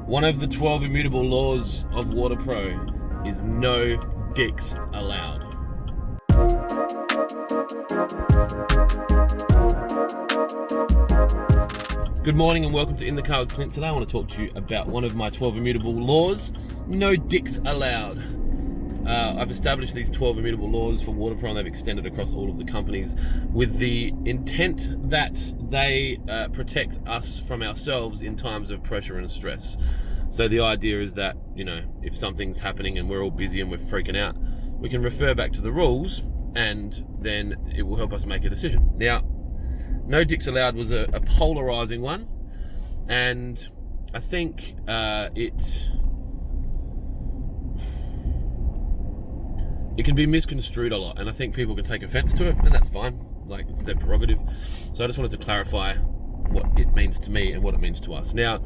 One of the 12 immutable laws of Waterpro is no dicks allowed. Good morning and welcome to In the Car with Clint. Today I want to talk to you about one of my 12 immutable laws, no dicks allowed. I've established these 12 immutable laws for Waterpro and they've extended across all of the companies with the intent that they protect us from ourselves in times of pressure and stress. So the idea is that, you know, if something's happening and we're all busy and we're freaking out, we can refer back to the rules and then it will help us make a decision. Now, no dicks allowed was a polarizing one, and I think it can be misconstrued a lot, and I think people can take offense to it, and that's fine. Like, it's their prerogative. So I just wanted to clarify what it means to me and what it means to us. Now,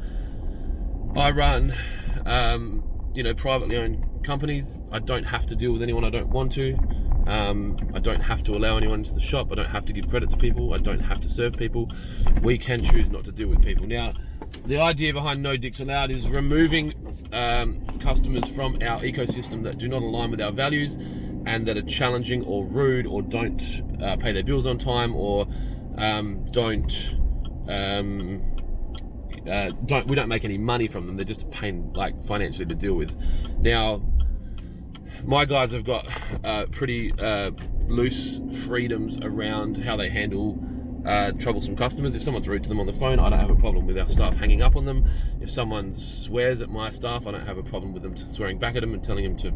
I run, privately owned companies. I don't have to deal with anyone I don't want to. I don't have to allow anyone into the shop. I don't have to give credit to people. I don't have to serve people. We can choose not to deal with people. Now, the idea behind no dicks allowed is removing customers from our ecosystem that do not align with our values and that are challenging or rude or don't pay their bills on time or we don't make any money from them. They're just a pain, like, financially to deal with. Now, my guys have got pretty loose freedoms around how they handle troublesome customers. If someone's rude to them on the phone, I don't have a problem with our staff hanging up on them. If someone swears at my staff, I don't have a problem with them swearing back at them and telling them to,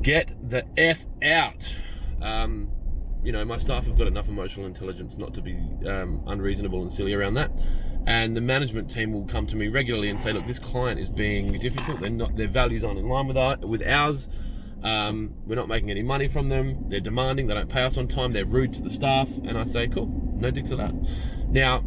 get the F out. My staff have got enough emotional intelligence not to be unreasonable and silly around that. And the management team will come to me regularly and say, look, this client is being difficult. Their values aren't in line with ours. We're not making any money from them. They're demanding. They don't pay us on time. They're rude to the staff. And I say, cool, no dicks allowed. Now,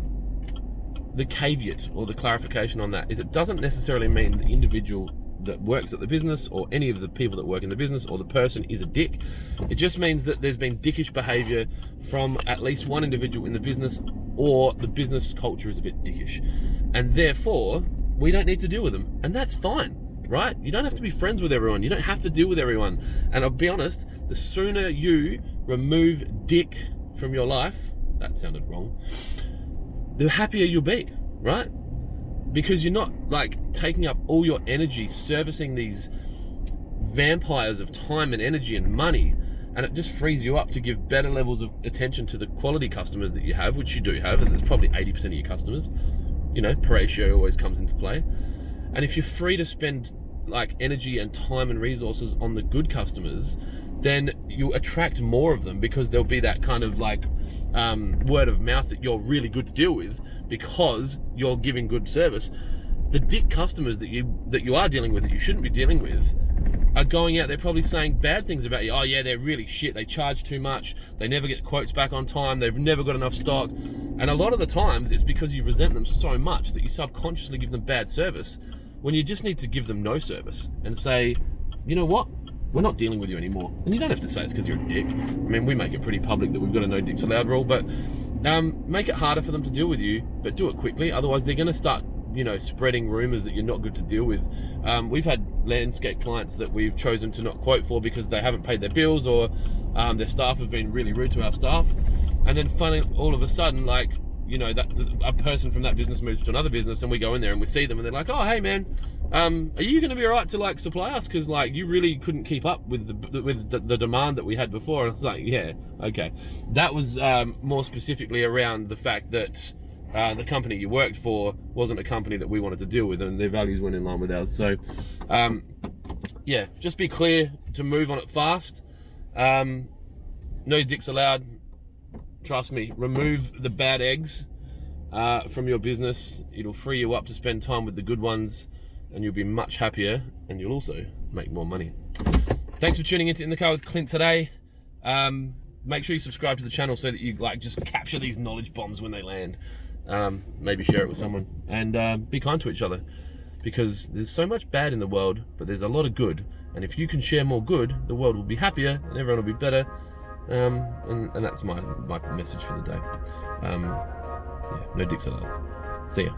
the caveat or the clarification on that is it doesn't necessarily mean the individual that works at the business or any of the people that work in the business or the person is a dick. It just means that there's been dickish behavior from at least one individual in the business, or the business culture is a bit dickish. And therefore, we don't need to deal with them. And that's fine, right? You don't have to be friends with everyone. You don't have to deal with everyone. And I'll be honest, the sooner you remove dick from your life, that sounded wrong, the happier you'll be, right? Because you're not taking up all your energy servicing these vampires of time and energy and money, and it just frees you up to give better levels of attention to the quality customers that you have, which you do have, and it's probably 80% of your customers. Ratio always comes into play. And if you're free to spend energy and time and resources on the good customers, then you attract more of them because there'll be that kind of word of mouth that you're really good to deal with because you're giving good service. The dick customers that you are dealing with that you shouldn't be dealing with are going out there probably saying bad things about you. Oh yeah, they're really shit. They charge too much. They never get quotes back on time. They've never got enough stock. And a lot of the times it's because you resent them so much that you subconsciously give them bad service when you just need to give them no service and say, you know what? We're not dealing with you anymore. And you don't have to say it's because you're a dick. I mean, we make it pretty public that we've got a no dicks allowed rule, but make it harder for them to deal with you, but do it quickly. Otherwise, they're going to start, spreading rumors that you're not good to deal with. We've had landscape clients that we've chosen to not quote for because they haven't paid their bills or their staff have been really rude to our staff. And then finally, all of a sudden, a person from that business moves to another business and we go in there and we see them and they're like, oh, hey man, are you going to be all right to supply us? Because you really couldn't keep up with the demand that we had before. And I was like, yeah, okay. That was more specifically around the fact that the company you worked for wasn't a company that we wanted to deal with and their values weren't in line with ours. So yeah, just be clear to move on it fast. No dicks allowed. Trust me, remove the bad eggs from your business. It'll free you up to spend time with the good ones and you'll be much happier and you'll also make more money. Thanks for tuning into In the Car with Clint today. Make sure you subscribe to the channel so that you just capture these knowledge bombs when they land. Maybe share it with someone and be kind to each other because there's so much bad in the world, but there's a lot of good. And if you can share more good, the world will be happier and everyone will be better. And that's my message for the day. Yeah, no dicks allowed. See ya.